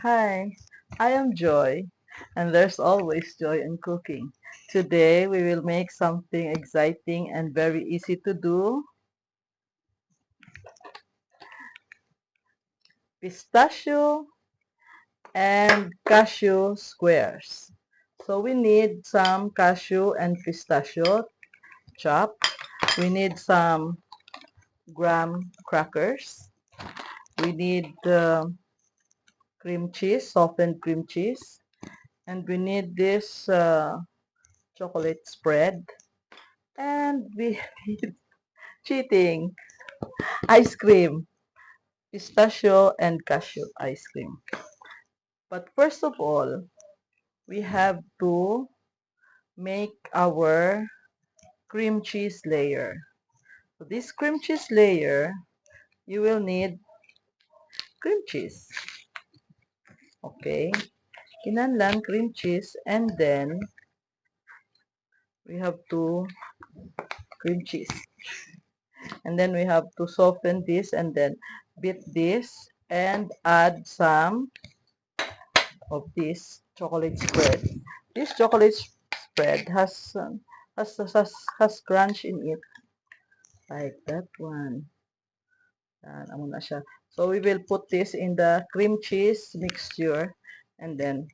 Hi, I am Joy, and there's always joy in cooking. Today we will make something exciting and very easy to do, pistachio and cashew squares. So we need some cashew and pistachio chopped. We need some graham crackers. We need cream cheese, softened cream cheese. And we need this chocolate spread. And we need cheating ice cream, pistachio and cashew ice cream. But first of all, we have to make our cream cheese layer. So this cream cheese layer, you will need cream cheese. Okay? Kinanlan cream cheese, and then we have to cream cheese. And then we have to soften this and then beat this and add some of this chocolate spread. This chocolate spread has crunch in it, like that one. Yan, amo na siya. So we will put this in the cream cheese mixture, and then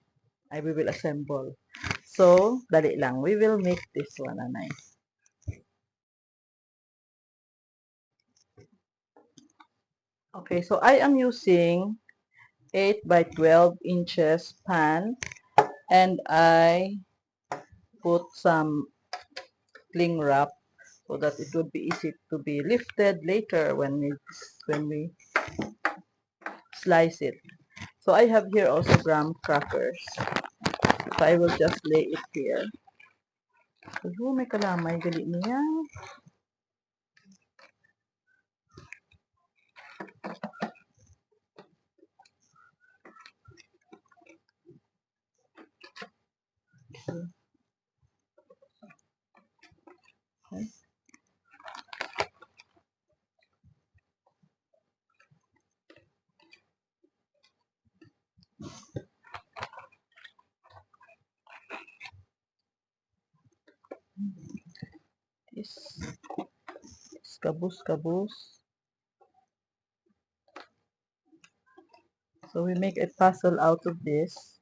we will assemble. So dali lang. We will make this one, anay. Okay, so I am using 8 by 12 inches pan, and I put some cling wrap so that it would be easy to be lifted later when we slice it. So I have here also graham crackers. So I will just lay it here. Oh, may kalamay gali niya. Okay. This kabus. So we make a puzzle out of this,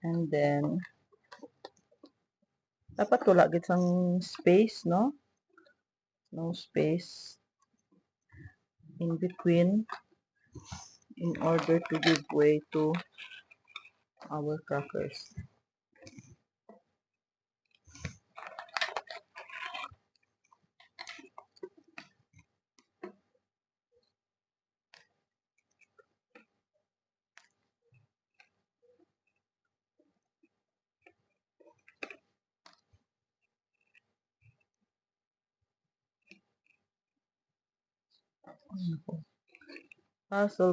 and then dapat wala gid sang space, no? No space in between in order to give way to our crackers.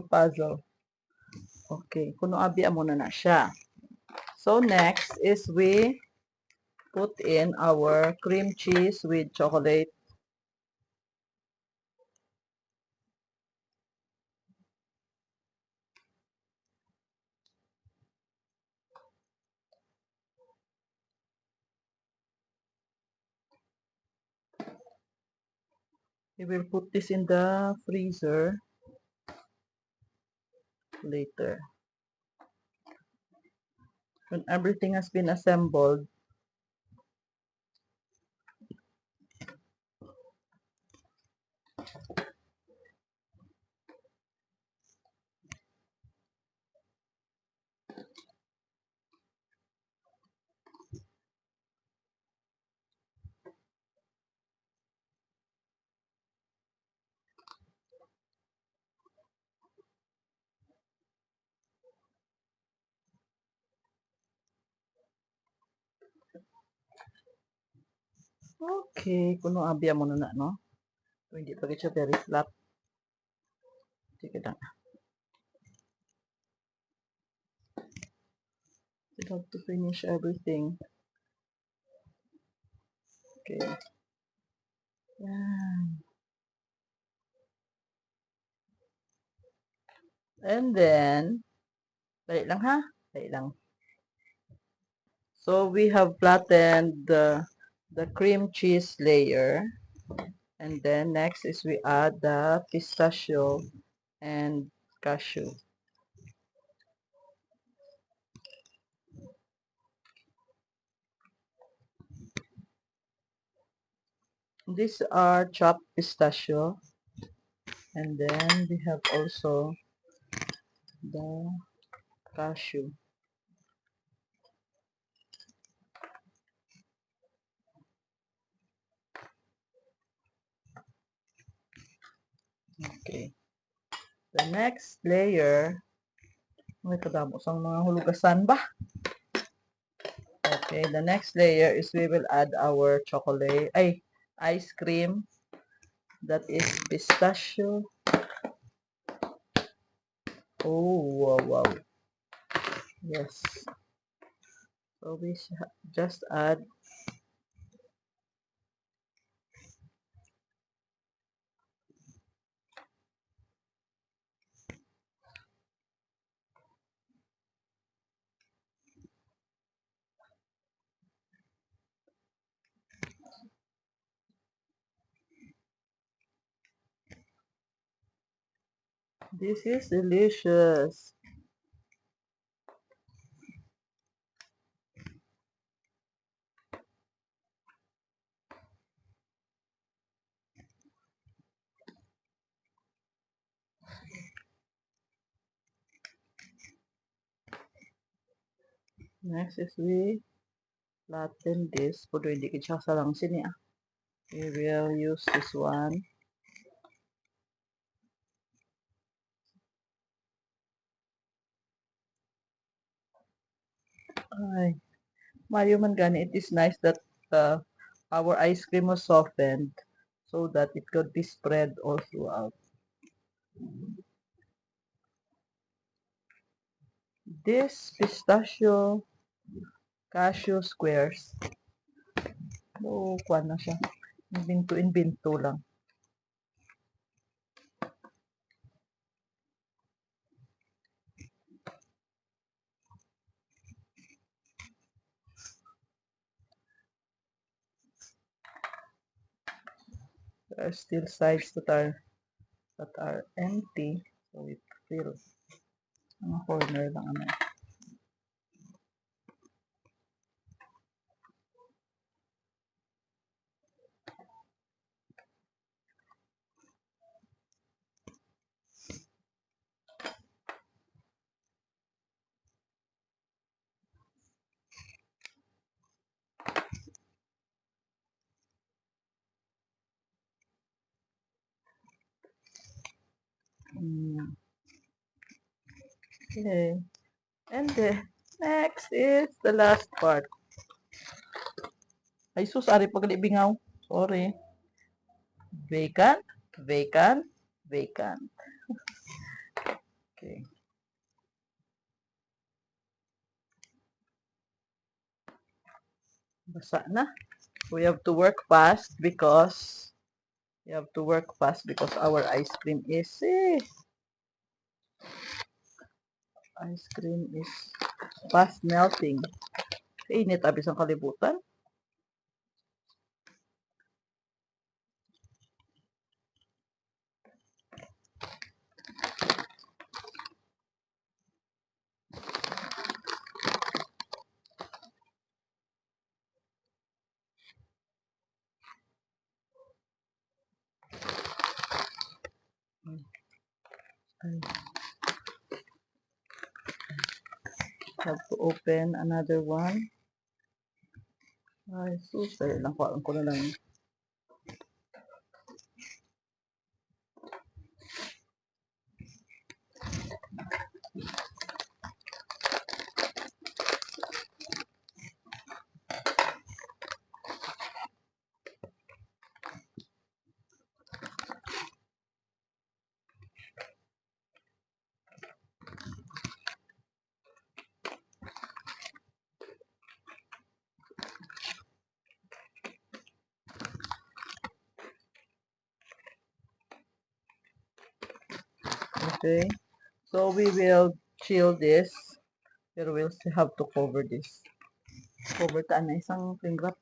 Puzzle. Okay, kuno abi amo na siya. So next is we put in our cream cheese with chocolate. We will put this in the freezer later. When everything has been assembled, okay, kuno abi amo na, no? So, hindi pa siya very flat. Sige lang. We have to finish everything. Okay. Yan. And then, Dali lang ha. Dali lang. So we have flattened the cream cheese layer. And then next is we add the pistachio and cashew. These are chopped pistachio. And then we have also the cashew. Okay. The next layer, may kadamo sang mga hulugasan ba? Okay, the next layer is we will add our chocolate, ice cream. That is pistachio. Oh, wow, wow. Yes. So we just add this is delicious. Next is we flatten this. Pudo hindi kita sa lang sini ah. We will use this one. Ay, Mario man gani, it is nice that our ice cream was softened so that it could be spread all throughout. This pistachio cashew squares. Oh, kuwan na siya. Binto-inbinto lang. There are still sides that are empty. So it fills. Mga corner lang ano. Mm. Okay. And then, next is the last part. Ay sus, ari pagalibingaw. Sorry. Vacant, vacant, vacant. Okay. Basa na. We have to work fast because our ice cream is fast melting. Init abis ang kalibutan. I have to open another one. Ay, sus, dali lang ko na lang. Okay. So we will chill this Pero we'll still have to cover this. Cover ta na isang cling wrap.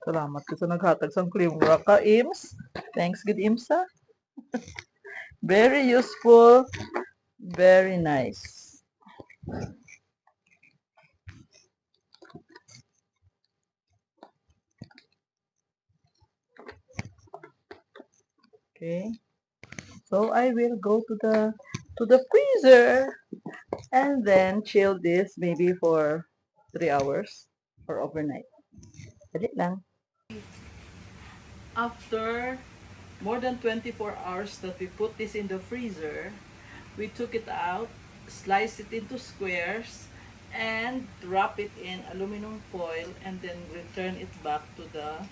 Salamat ko sa naghatag sang cling wrap ka, Ims. Thanks, good Ims, ha? Very useful. Very nice. Okay. So I will go to the freezer and then chill this maybe for 3 hours or overnight. Dali lang. After more than 24 hours that we put this in the freezer, we took it out, sliced it into squares, and wrap it in aluminum foil and then return it back to the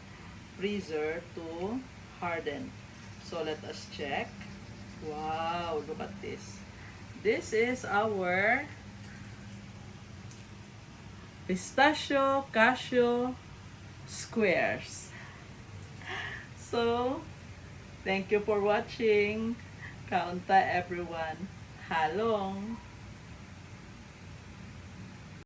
freezer to harden. So let us check. Wow, look at this. This is our pistachio cashew squares. So, thank you for watching. Kaunta everyone. Halong.